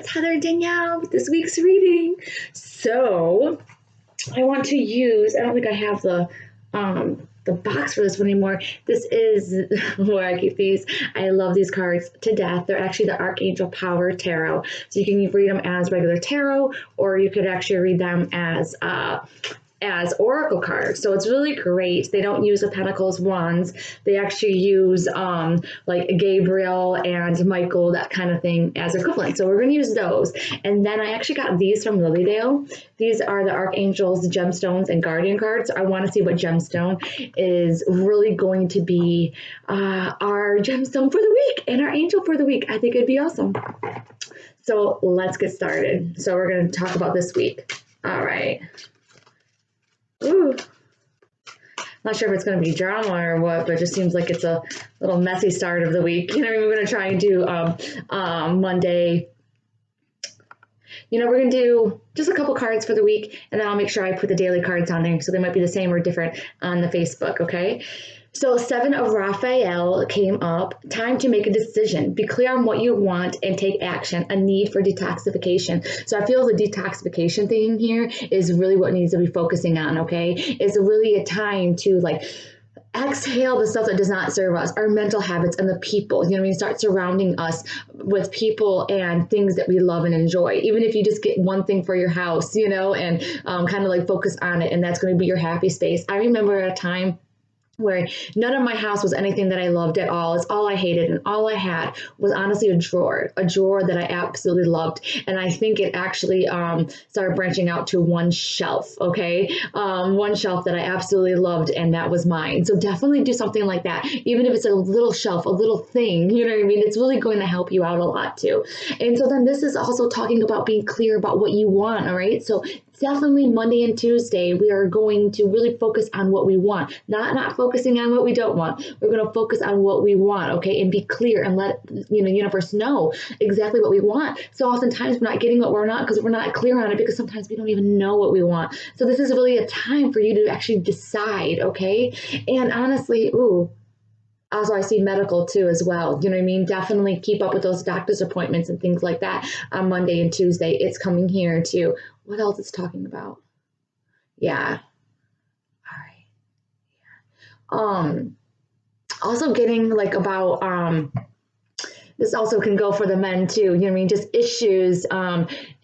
it's Heather and Danielle with this week's reading. So I want to use, I don't think I have the box for this one anymore. This is where I keep these. I love these cards to death. They're actually the Archangel Power Tarot. So you can read them as regular tarot, or you could actually read them as oracle cards. So it's really great. They don't use the Pentacles wands. They actually use like Gabriel and Michael, that kind of thing, as equivalent. So we're going to use those. And then I actually got these from Lilydale. These are the Archangels, Gemstones, and Guardian cards. I want to see what gemstone is really going to be our gemstone for the week and our angel for the week. I think it'd be awesome. So let's get started. So we're going to talk about this week. All right. Ooh. Not sure if it's going to be drama or what, but it just seems like it's a little messy start of the week. You know, we're going to try and do Monday. You know, we're going to do just a couple cards for the week, and then I'll make sure I put the daily cards on there, so they might be the same or different on the Facebook, okay? So 7 of Raphael came up. Time to make a decision. Be clear on what you want and take action. A need for detoxification. So I feel the detoxification thing here is really what needs to be focusing on, okay? It's really a time to like exhale the stuff that does not serve us, our mental habits and the people. You know what I mean? Start surrounding us with people and things that we love and enjoy. Even if you just get one thing for your house, you know, and kind of like focus on it, and that's going to be your happy space. I remember at a time where none of my house was anything that I loved at all. It's all I hated, and all I had was honestly a drawer that I absolutely loved. And I think it actually started branching out to one shelf, okay? One shelf that I absolutely loved, and that was mine. So definitely do something like that. Even if it's a little shelf, a little thing, you know what I mean? It's really going to help you out a lot too. And so then this is also talking about being clear about what you want, all right? So definitely Monday and Tuesday, we are going to really focus on what we want, not focusing on what we don't want. We're going to focus on what we want, okay, and be clear and let the universe know exactly what we want. So oftentimes we're not getting what we're not because we're not clear on it, because sometimes we don't even know what we want. So this is really a time for you to actually decide, okay? And honestly, also, I see medical too as well. You know what I mean? Definitely keep up with those doctor's appointments and things like that on Monday and Tuesday. It's coming here too. What else is talking about? Yeah. All right. Yeah. Also getting like about this also can go for the men too. You know what I mean? Just issues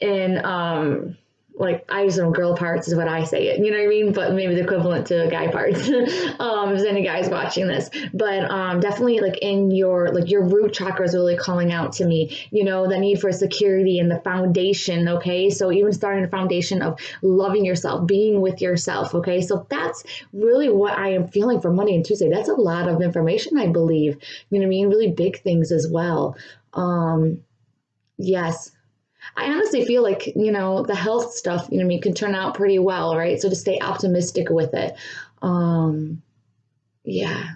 in like, I use them girl parts is what I say it, you know what I mean? But maybe the equivalent to guy parts, if there's any guys watching this. But definitely like in your root chakra is really calling out to me, you know, the need for security and the foundation, okay? So even starting the foundation of loving yourself, being with yourself, okay? So that's really what I am feeling for Monday and Tuesday. That's a lot of information, I believe, you know what I mean? Really big things as well. Yes. I honestly feel like, you know, the health stuff, you know, can turn out pretty well, right? So to stay optimistic with it. Yeah.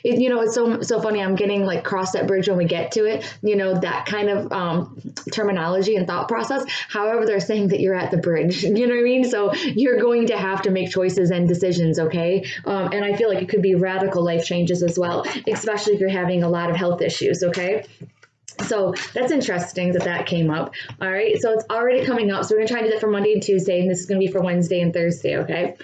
You know, it's so funny. I'm getting like cross that bridge when we get to it, you know, that kind of terminology and thought process. However, they're saying that you're at the bridge, you know what I mean? So you're going to have to make choices and decisions, okay? And I feel like it could be radical life changes as well, especially if you're having a lot of health issues, okay? So that's interesting that came up. All right. So it's already coming up. So we're going to try to do that for Monday and Tuesday. And this is going to be for Wednesday and Thursday. Okay.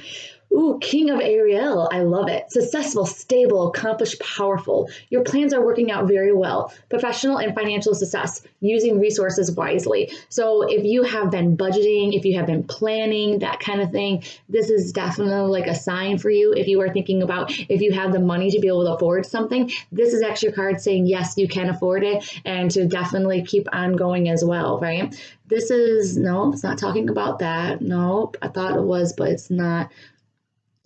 Ooh, King of Ariel. I love it. Successful, stable, accomplished, powerful. Your plans are working out very well. Professional and financial success, using resources wisely. So if you have been budgeting, if you have been planning, that kind of thing, this is definitely like a sign for you. If you are thinking about if you have the money to be able to afford something, this is actually a card saying, yes, you can afford it, and to definitely keep on going as well, right? This is, no, it's not talking about that. Nope. I thought it was, but it's not.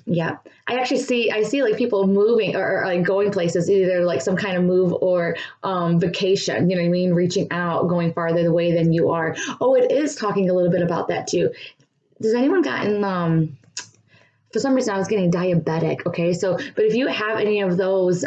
Yeah, I see like people moving or like going places, either like some kind of move or vacation, you know what I mean? Reaching out, going farther away than you are. Oh, it is talking a little bit about that too. Does anyone gotten, for some reason I was getting diabetic. Okay. So, but if you have any of those,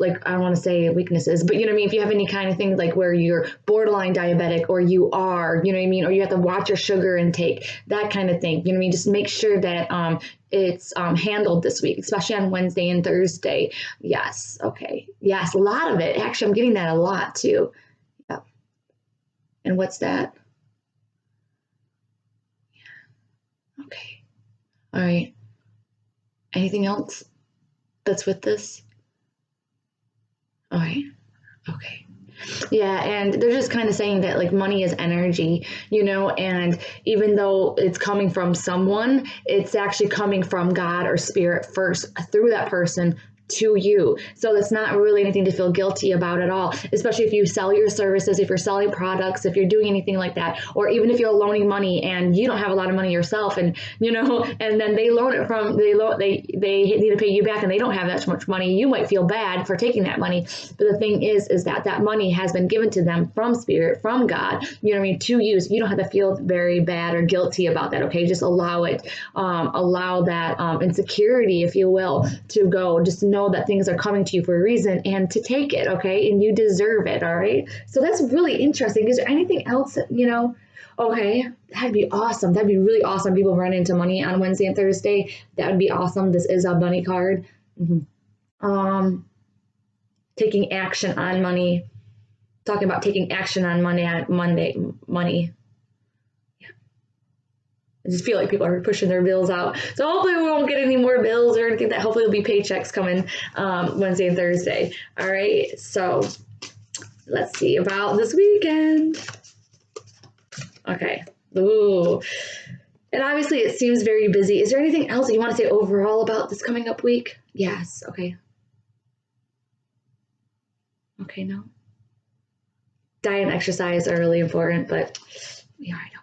like, I don't want to say weaknesses, but you know what I mean? If you have any kind of thing like where you're borderline diabetic, or you are, you know what I mean? Or you have to watch your sugar intake, that kind of thing. You know what I mean? Just make sure that it's handled this week, especially on Wednesday and Thursday. Yes. Okay. Yes. A lot of it. Actually, I'm getting that a lot too. And what's that? Okay. All right. Anything else that's with this? All right. Okay. Yeah, and they're just kind of saying that like money is energy, and even though it's coming from someone, it's actually coming from God or spirit first through that person to you. So it's not really anything to feel guilty about at all, especially if you sell your services, if you're selling products, if you're doing anything like that, or even if you're loaning money and you don't have a lot of money yourself, and and then they loan it from they need to pay you back and they don't have that much money. You might feel bad for taking that money, but the thing is that money has been given to them from spirit, from God, to you. So you don't have to feel very bad or guilty about that. Okay, just allow it, allow that insecurity, if you will, to go. Just know that things are coming to you for a reason and to take it, okay? And you deserve it, all right? So that's really interesting. Is there anything else, Okay, that'd be awesome. That'd be really awesome. People run into money on Wednesday and Thursday. That would be awesome. This is a money card. Taking action on money. Talking about taking action on money on Monday. Money. I just feel like people are pushing their bills out. So hopefully we won't get any more bills or anything. That hopefully will be paychecks coming Wednesday and Thursday. All right. So let's see about this weekend. Okay. Ooh. And obviously it seems very busy. Is there anything else that you want to say overall about this coming up week? Yes. Okay. Okay. No. Diet and exercise are really important, but we already know.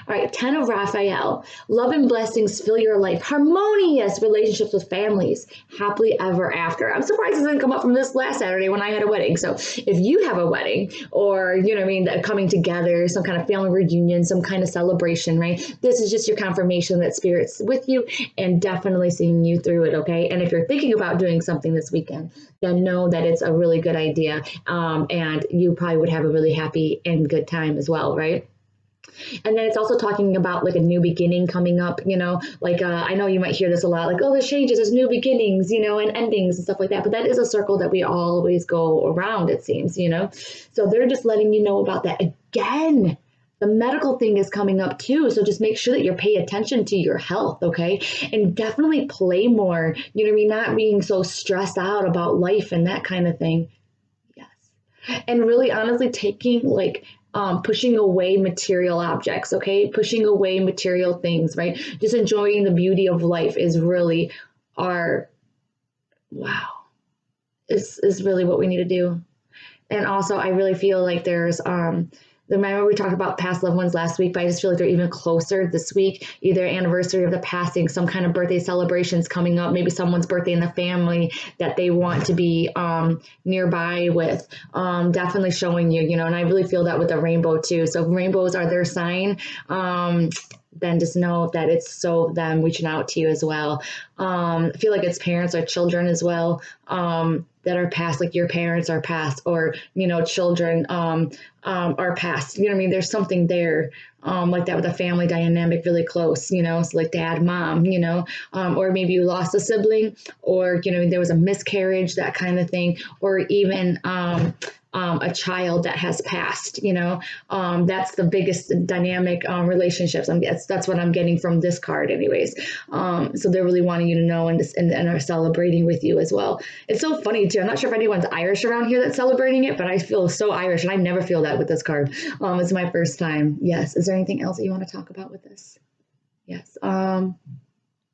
All right, 10 of Raphael. Love and blessings fill your life. Harmonious relationships with families. Happily ever after. I'm surprised it didn't come up from this last Saturday when I had a wedding. So if you have a wedding or, coming together, some kind of family reunion, some kind of celebration, right? This is just your confirmation that Spirit's with you and definitely seeing you through it, okay? And if you're thinking about doing something this weekend, then know that it's a really good idea. And you probably would have a really happy and good time as well, right? And then it's also talking about like a new beginning coming up, I know you might hear this a lot, like, oh, there's changes, there's new beginnings, and endings and stuff like that. But that is a circle that we always go around, it seems, So they're just letting you know about that. Again, the medical thing is coming up too. So just make sure that you're paying attention to your health, okay? And definitely play more, not being so stressed out about life and that kind of thing. Yes. And really honestly taking pushing away material objects, okay? Pushing away material things, right? Just enjoying the beauty of life is really is really what we need to do. And also, I really feel like there's, remember we talked about past loved ones last week, but I just feel like they're even closer this week, either anniversary of the passing, some kind of birthday celebrations coming up, maybe someone's birthday in the family that they want to be nearby with, definitely showing you, and I really feel that with the rainbow too. So if rainbows are their sign, then just know that it's so them reaching out to you as well. I feel like it's parents or children as well, that are past, like your parents are past, or children are past. There's something there like that with a family dynamic really close. So like dad, mom, or maybe you lost a sibling, or there was a miscarriage, that kind of thing, or even a child that has passed. That's the biggest dynamic relationships. That's what I'm getting from this card, anyways. So they're really wanting you to know and are celebrating with you as well. It's so funny too. I'm not sure if anyone's Irish around here that's celebrating it, but I feel so Irish, and I never feel that with this card. It's my first time. Yes. Is there anything else that you want to talk about with this? Yes.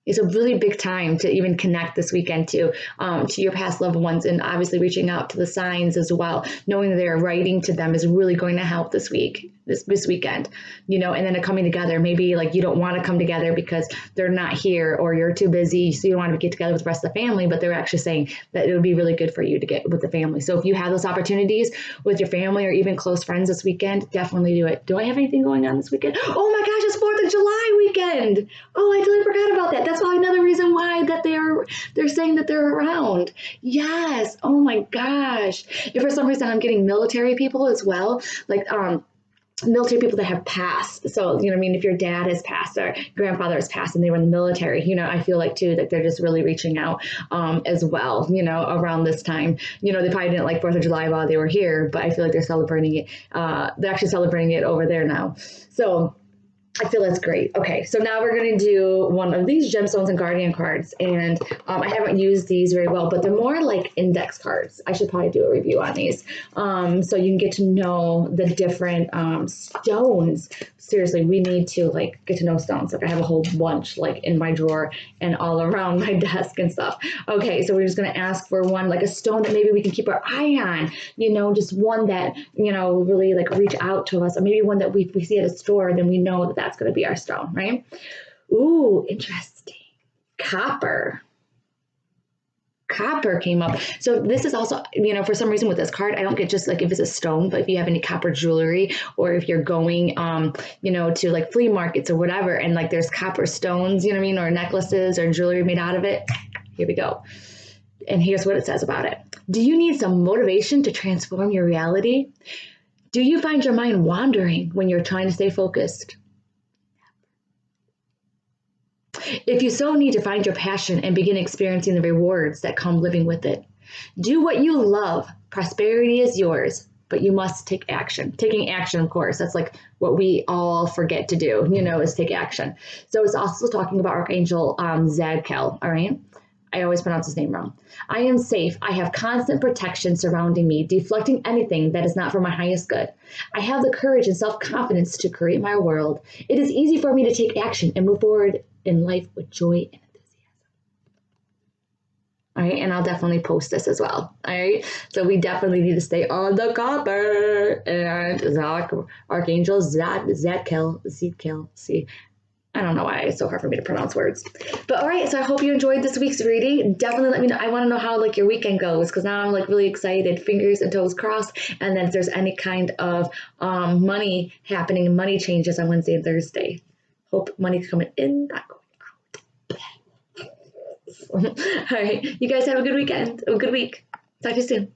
It's a really big time to even connect this weekend to your past loved ones, and obviously reaching out to the signs as well. Knowing that they're writing to them is really going to help this weekend, and then coming together. Maybe like you don't want to come together because they're not here or you're too busy, so you don't want to get together with the rest of the family, but they're actually saying that it would be really good for you to get with the family. So if you have those opportunities with your family or even close friends this weekend, definitely do it. Do I have anything going on this weekend? Oh my gosh, it's 4th of July weekend. Oh, I totally forgot about that. That's probably another reason why that they're saying that they're around. Yes. Oh my gosh. If for some reason I'm getting military people as well, like military people that have passed. So, you know, I mean, if your dad has passed or grandfather has passed and they were in the military, you know, I feel like too that they're just really reaching out as well, you know, around this time. You know, they probably didn't like 4th of July while they were here, but I feel like they're celebrating it. They're actually celebrating it over there now. So I feel that's great. Okay, so now we're going to do one of these gemstones and guardian cards. And I haven't used these very well, but they're more like index cards. I should probably do a review on these so you can get to know the different stones. Seriously, we need to like get to know stones. Like I have a whole bunch like in my drawer and all around my desk and stuff. Okay, so we're just going to ask for one, like a stone that maybe we can keep our eye on, you know, just one that, you know, really like reach out to us, or maybe one that we see at a store, then we know that that's going to be our stone, right? Ooh, interesting. Copper. Copper came up. So this is also, you know, for some reason with this card, I don't get just like if it's a stone, but if you have any copper jewelry, or if you're going, you know, to like flea markets or whatever, and like there's copper stones, you know what I mean, or necklaces or jewelry made out of it. Here we go. And here's what it says about it. Do you need some motivation to transform your reality? Do you find your mind wandering when you're trying to stay focused? If you so need to find your passion and begin experiencing the rewards that come living with it, do what you love. Prosperity is yours, but you must take action. Taking action, of course, that's like what we all forget to do, you know, is take action. So it's also talking about Archangel Zadkiel, all right? I always pronounce his name wrong. I am safe. I have constant protection surrounding me, deflecting anything that is not for my highest good. I have the courage and self-confidence to create my world. It is easy for me to take action and move forward in life with joy and enthusiasm. All right, and I'll definitely post this as well. All right, so we definitely need to stay on the copper. And Archangel Zadkiel. See, I don't know why it's so hard for me to pronounce words. But all right, so I hope you enjoyed this week's reading. Definitely let me know. I want to know how like your weekend goes, because now I'm like really excited, fingers and toes crossed. And then if there's any kind of money happening, money changes on Wednesday and Thursday. Hope money's coming in, not going out. All right, you guys have a good weekend, a good week. Talk to you soon.